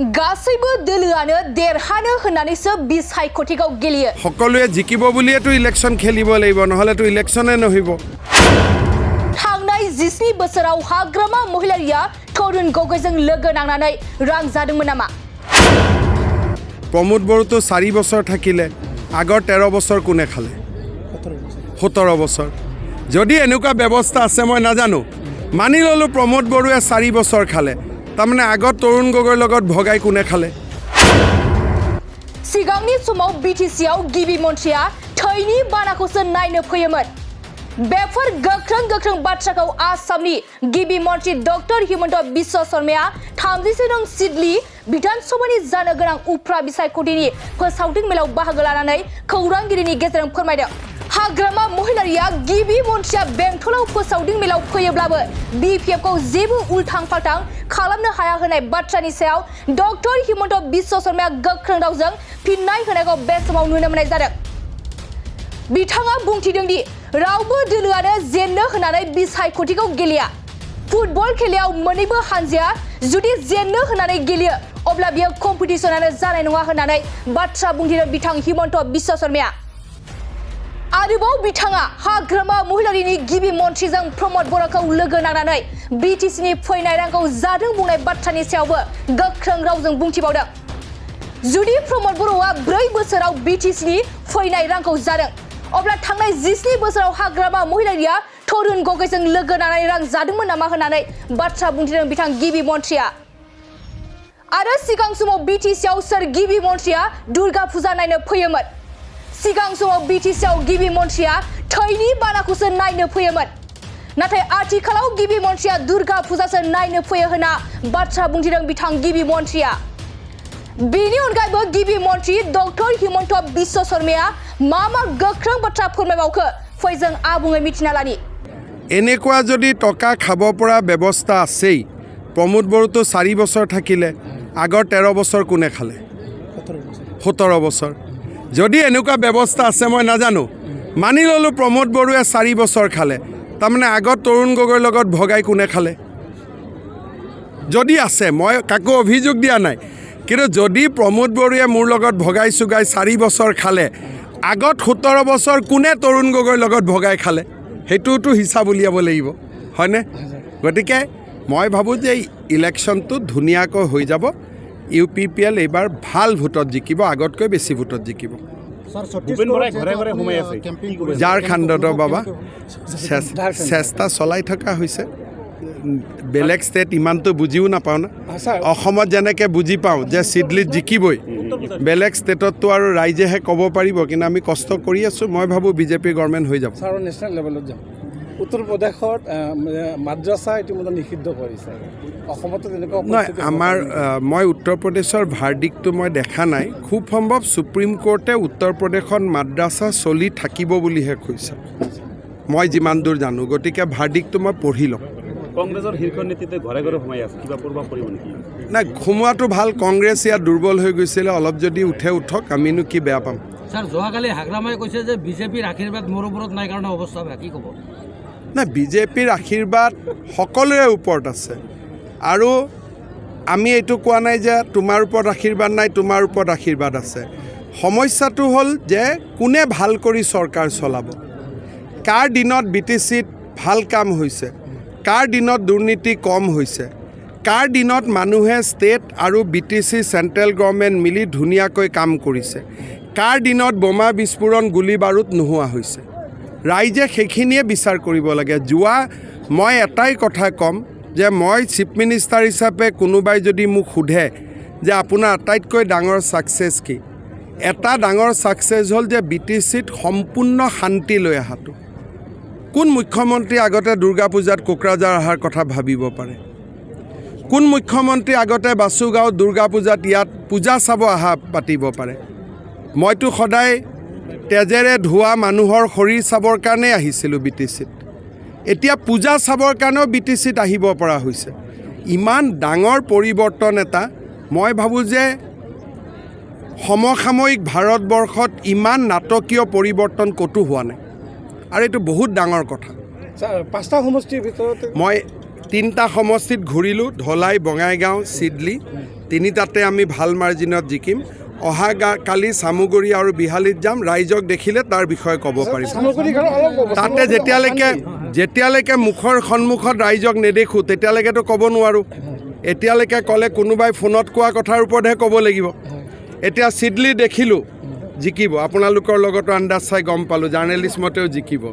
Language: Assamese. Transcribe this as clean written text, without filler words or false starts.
गासैबो दोलोआनो देरहानो होननानैसो बिसायख'थिखौ गेलेयो সকলোৱে জিকিব বুলিয়েতো ইলেকশ্যন খেলিব লাগিব নহলেতো ইলেকশ্যনে নহব थांनाय 17 बोसोराव हाग्रामा महिलारिया तरुण गगৈजों लोगो नांनानै रां जादोंमोन नामा प्रमोद बरुतो 4 বছৰ থাকিলে আগৰ 13 বছৰ কোনে খালে 17 বছৰ যদি এনেকুৱা ব্যৱস্থা আছে মই নাজানো মানি ললো প্ৰমোদ বৰুৱে 4 বছৰ খালে তাৰমানে আগত তৰুণ গগৈৰ লগত ভগাই কোনে খালে सिगांनि समाव बिटिसिआव गिबि मन्थ्रिया थैनि बानाखौसो नायनो फैयोमोन बेफोर गोख्रों बाथ्राखौ आसामनि गिबि मन्थ्रि डक्टर हिमन्त बिश्व शर्माया 37 नं सिडली विधानसभानि जानो गोनां उफ्रा बिसायख'थिनि फोसावदिं मेलाव बाहागो लानानै खौरांगिरिनि गेजेरजों फोरमायदों हाग्रामा महिलारिया गिबि मन्थ्रिया बेंटलाव फोसावदिं मेलाव फैयोब्लाबो बिपिएफखौ जेबो उल्थां फाल्थां खालामनो हाया होनाय बाथ्रानि सायाव डक्टर हिमन्त बिश्व शर्माया गोख्रों रावजों फिननाय होनायखौ बे समाव नुनो मोननाय जादों बिथाङा बुंथिदों दि रावबो दोलोआनो जेननो होनानै बिसायख'थिखौ गेलेया फुटबल खेलायाव मोननैबो हानजाया जुदि जेननो होनानै गेलेयो अब्ला बियो कम्पिटिशनानो जानाय नङा होननानै बाथ्रा बुंथिदों बिथां हिमन्त बिश्व शर्माया आरोबाव बिथाङा हाग्रामा महिलारिनि गिबि मन्थ्रिजों प्रमोद बर'खौ लोगो नांनानै बिटिसिनि फैनाय रांखौ जादों बुंनाय बाथ्रानि सायावबो गोख्रों रावजों बुंथिबावदों जुदि प्रमोद बर'आ 4 बोसोराव बिटिसिनि फैनाय रांखौ जादों अब्ला थांनाय 17 बोसोराव हाग्रामा महिलारिया तरुण गगैजों लोगो नांनानै रां जादोंमोन नामा होननानै बाथ्रा बुंथिदों बिथां गिबि मन्थ्रिया आरो सिगां समाव बिटिसिआव सोर गिबि मन्थ्रिया दुर्गा फुजा नायनो फैयोमोन सिगां समाव बिटिसिआव गिबि मन्थ्रिया थैनि बानाखौसो नायनो फैयोमोन नाथाय आथिखालाव गिबि मन्थ्रिया दुर्गा फुजासो नायनो फैयो होनना बाथ्रा बुंथिदों बिथां गिबि मन्थ्रिया बेनि अनगायैबो गिबि मन्थ्रि डक्टर हिमन्त बिश्व शर्माया मा गोख्रों बाथ्रा फोरमायबावखो फै जों आबुङै मिथिना लानि এনেকুৱা যদি টকা খাব পৰা ব্যৱস্থা আছেই প্ৰমোদ বৰুতো 4 বছৰ থাকিলে আগৰ 13 বছৰ কোনে খালে 17 বছৰ যদি এনেকুৱা ব্যৱস্থা আছে মই নাজানো মানি ললো প্ৰমোদ বৰুৱে 4 বছৰ খালে তাৰমানে আগত তৰুণ গগৈৰ লগত ভগাই কোনে খালে যদি আছে মই কাকো অভিযোগ দিয়া নাই কিন্তু যদি প্ৰমোদ বৰুৱে মোৰ লগত ভগাই সুগাই 4 বছৰ খালে আগত 17 বছৰ কোনে তৰুণ গগৈৰ লগত ভগাই খালে হেতুটো হিসাব উলিয়াব লাগিব হয়নে গতিকে মই ভাবো যে ইলেকশ্যনটো ধুনিয়াকৈ হৈ যাব ইউপিপিএল এবাৰ ভাল ভোটত জিকিব আগতকৈ বেছি ভোটত জিকিব ঝাৰখণ্ডত বাবা চেষ্টা চলাই থকা হৈছে বেলেগ ষ্টেট ইমানটো বুজিও নাপাওঁ না অসমত যেনেকৈ বুজি পাওঁ যে চিডলিত জিকিবই বেলেগ ষ্টেটততো আৰু ৰাইজেহে ক'ব পাৰিব কিন্তু আমি কষ্ট কৰি আছোঁ মই ভাবোঁ বিজেপি গভৰ্ণমেণ্ট হৈ যাব নেশ্যনেল লেভেলত যাম উত্তৰ প্ৰদেশত মাদ্ৰাছা ইতিমধ্যে নিষিদ্ধ কৰিছে অসমতো তেনেকুৱা নহয় আমাৰ মই উত্তৰ প্ৰদেশৰ ভাৰ্ডিকটো মই দেখা নাই খুব সম্ভৱ সুপ্ৰিম কোৰ্টে উত্তৰ প্ৰদেশত মাদ্ৰাছা চলি থাকিব বুলিহে কৈছে মই যিমান দূৰ জানো গতিকে ভাৰ্ডিকটো মই পঢ়ি লওঁ কংগ্ৰেছৰ শীৰ্ষ নেতৃত্বে ঘৰে ঘৰে সোমাই আছে কিবা প্ৰভাৱ পৰিব নেকি নাই সোমোৱাটো ভাল কংগ্ৰেছ ইয়াত দুৰ্বল হৈ গৈছিলে অলপ যদি উঠে উঠক আমিনো কি বেয়া পাম ছাৰ যোৱাকালি হাগ্ৰামাই কৈছে যে বিজেপিৰ আশীৰ্বাদ মোৰ ওপৰত নাই কাৰণে অৱস্থা বেয়া কি ক'ব নাই বিজেপিৰ আশীৰ্বাদ সকলোৰে ওপৰত আছে আৰু আমি এইটো কোৱা নাই যে তোমাৰ ওপৰত আশীৰ্বাদ নাই তোমাৰ ওপৰত আশীৰ্বাদ আছে সমস্যাটো হ'ল যে কোনে ভাল কৰি চৰকাৰ চলাব কাৰ দিনত বিটিচিত ভাল কাম হৈছে কাৰ দিনত দুৰ্নীতি কম হৈছে কাৰ দিনত মানুহে ষ্টেট আৰু বিটিচি চেণ্ট্ৰেল গভৰ্ণমেণ্ট মিলি ধুনীয়াকৈ কাম কৰিছে কাৰ দিনত বোমা বিস্ফোৰণ গুলী বাৰুদ নোহোৱা হৈছে ৰাইজে সেইখিনিয়ে বিচাৰ কৰিব লাগে যোৱা মই এটাই কথা ক'ম যে মই চিফ মিনিষ্টাৰ হিচাপে কোনোবাই যদি মোক সোধে যে আপোনাৰ আটাইতকৈ ডাঙৰ ছাকচেছ কি এটা ডাঙৰ ছাকচেছ হ'ল যে বিটিচিত সম্পূৰ্ণ শান্তি লৈ অহাটো কোন মুখ্যমন্ত্ৰী আগতে দুৰ্গা পূজাত কোকৰাঝাৰ অহাৰ কথা ভাবিব পাৰে কোন মুখ্যমন্ত্ৰী আগতে বাসুগাঁও দুৰ্গা পূজাত ইয়াত পূজা চাব অহা পাতিব পাৰে মইতো সদায় তেজেৰে ধোৱা মানুহৰ শৰীৰ চাবৰ কাৰণে আহিছিলোঁ বিটিচিত এতিয়া পূজা চাবৰ কাৰণেও বিটিচিত আহিব পৰা হৈছে ইমান ডাঙৰ পৰিৱৰ্তন এটা মই ভাবোঁ যে সমসাময়িক ভাৰতবৰ্ষত ইমান নাটকীয় পৰিৱৰ্তন ক'তো হোৱা নাই আৰু এইটো বহুত ডাঙৰ কথা স্যাৰ 5টা সমষ্টিৰ ভিতৰত মই 3টা সমষ্টিত ঘূৰিলোঁ, ধলাই, বঙাইগাঁও, চিডলি, 3টাতে আমি ভাল মাৰ্জিনত জিকিম। অহা কালি চামুগুৰি আৰু বিহালীত যাম, ৰাইজক দেখিলে তাৰ বিষয়ে ক'ব পাৰিম। তাতে যেতিয়ালৈকে মুখৰ সন্মুখত ৰাইজক নেদেখোঁ তেতিয়ালৈকেতো ক'ব নোৱাৰোঁ। এতিয়ালৈকে ক'লে কোনোবাই ফোনত কোৱা কথাৰ ওপৰতহে ক'ব লাগিব। এতিয়া চিডলি দেখিলোঁ জিকিব, আপোনালোকৰ লগতো আন্দাজ চাই গম পালোঁ, জাৰ্নেলিষ্ট মতেও জিকিব।